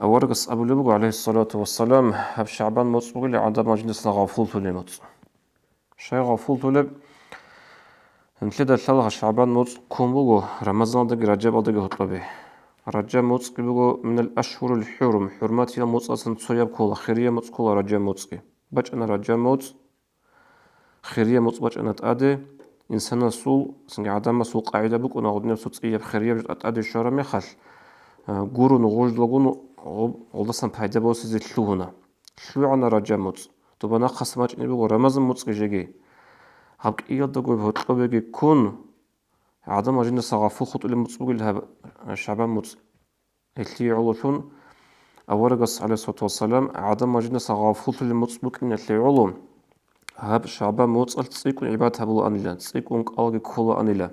أورقس أبو لبق عليه الصلاة والسلام هب شعبان مصبوغ لعدم مجلسنا غافول تلمت شيء غافول تلب انتلد الثلاثة شعبان موت كومبوغو رمضان دق رجب دق هطلبه رجب موت كبوغو من الأشهر الحرم حرمات يا موت أصلا تصيب كولا خيرية موت كولا رجب موت بج أنا رجب موت خيرية موت بج أنا تأدي إنسان سول سنج عدم سول قاعدة بك ونعود نفسه تصيب خيرية بج أتأدي الشهر مخل جورو نغوج لغون غلطان بايدا بوس زي تلوهنا تلو عنا رجب موت تبنا قسمات إني بقول رمضان موت كجيجي هبك إياد دقول بهطلب يجي كون عدم أجن صغافو خط اللي متصبوق لها الشعبان موت اللي علوشون أورقص عليه الصلاة والسلام عدم أجن صغافو اللي متصبوق إن اللي علوم هاب الشعبان موت تسيكون عبادة بلو أنيلا تسيكون قالق كل أنيلا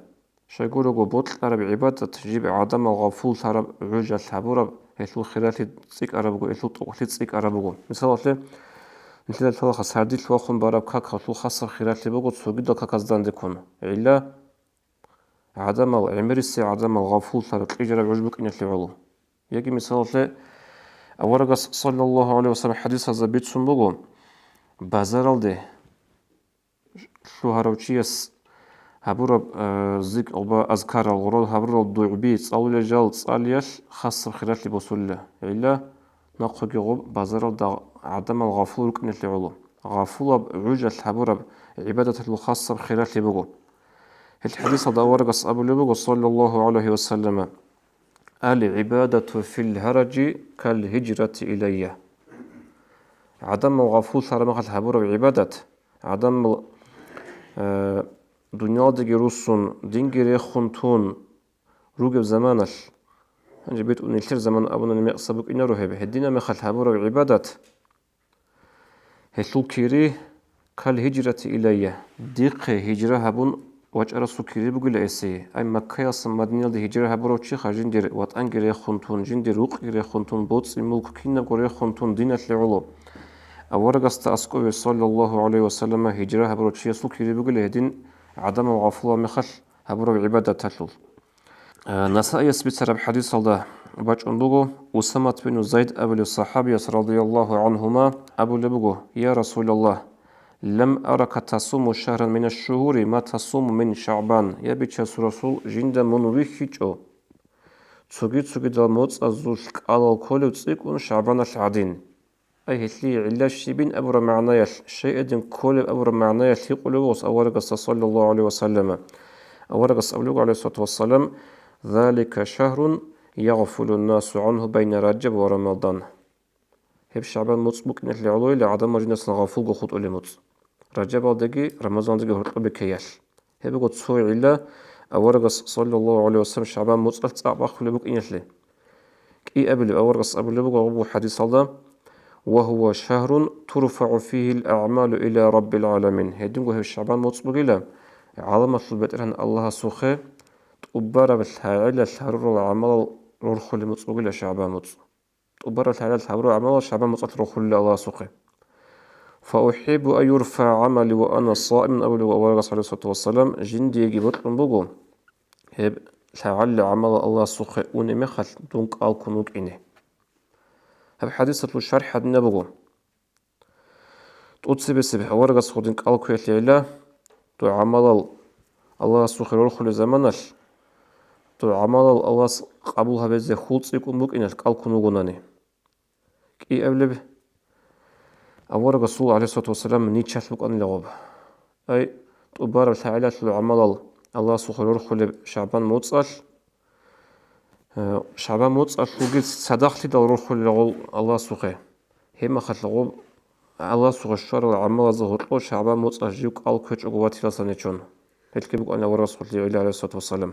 شيقولوا قبوط العرب عبادة تجيب عدم الغفول العرب عجل الحبورة هيثو خلال تسيك عربو هيثو طوحي تسيك عربو مثلا مثل الفلخ سردي الوخم بارب كاك خطو خاصة خلال تبغو تسوقي كاك أزدان ديكون إلا عدم العمرسي عدم الغفول العرب إجرب عجبك إن اللي يجي مثلا أورقص صلى الله عليه وسلم حديث هذا بيت سنبغو بازار ده شو هروتشيس هبورب زيك أوبا أذكار الغرور هبورب ضعبيت أو لجال صاليش خاصة خلال بوصله إلا نقص جوب بازار دا عدم الغفور كن اللي علو غفور عجل هبورب عبادة الخاصة خلال بوجو الحديث هذا ورقص أبو لبوجو صلى الله عليه وسلم العبادة في الهرج كالهجرة إليه عدم الغفور صار مخل هبورب عبادة عدم dünyadaki Rus'un dingeri خنتون روجب زمانش هنجي بيت ونيلتر زمان أبونا نمي أصابك إنا روحي بهدينا مخل هبورة بعبادة هسول كيري كالهجرة إليه ديق هجرة هبون وجه رسول كيري بقول إسي أي مكة يصم مدينة دي هجرة هبورة وشيخ جندير واتأنجري خنتون جندير روقيري خنتون بوتس الملك كينا قري خنتون دينة لعلو أورقست أسكوبي صلى الله عليه وسلم هجرة هبورة شيخ سول كيري بقول هدين عدم الغفلة مخل هبورة بعبادة تلول نساء يثبت سرب حديث الله باج أنبغو أسامة بن زيد أبو الصحابي رضي الله عنهما أبو لبغو يا رسول الله لم أرك تصوم شهرا من الشهور ما تصوم من شعبان يا بيتشاس رسول جند منويخيجو تسوغي دالموت أزوش على الكل تسيكون شعبان العدين أي هتلي علاش شبين أبو معنايش شيء دين كل أبو معنايش يقولوا أورقص صلى الله عليه وسلم أورقص أبو عليه الصلاة والسلام ذلك شهر يغفل الناس عنه بين رجب ورمضان هب شعبان مصبوك نتلي علوي لعدم مجنس غافل قخط أولي مص رجب دقي رمضان دقي هرقب بكياش هب قد سوي علا أورقص صلى الله عليه وسلم شعبان مصبوك تعباق لبوك إنتلي كي أبل أورقص أبو لبوك أبو حديث الله وهو شهر ترفع فيه الأعمال إلى رب العالمين هدنقو هب شعبان مصبوك إلى عظمة البترهن الله سوخي تقبر بالحاعلة الحرور العمل روح اللي متصوغ إلى شعبان متص تقبر الحاعلة الحرور العمل شعبان متص روح اللي الله سوخي فأحب أن يرفع عملي وأنا صائم أول وأورغس عليه الصلاة والسلام جندي يجيبت لنبوغو هب الحاعلة عمل الله سوخي ونمخل دونك ألكنوك إنه هب حديثة الشرح حد نبوغو تقصي بسبح أورغس خودنك ألكو يتلعلا تو عمل الله سوخي روح اللي زمانش تو عمل الله قبولها بزي خلص يكون ممكن القال كنوغناني كي أبلب أول رسول عليه الصلاة والسلام نيتشات لك أن لغب أي تبارك تعالى عمل الله سخرور خلب شعبان موتصل شعبان موتصل وقلت صدقت دل روح الله سخي هما خط لغب الله سخر الشر وعمل ظهر شعبان موتصل جيوك أل كوش أقواتي لسانيشون هلك بك أن الله رسول عليه الصلاة والسلام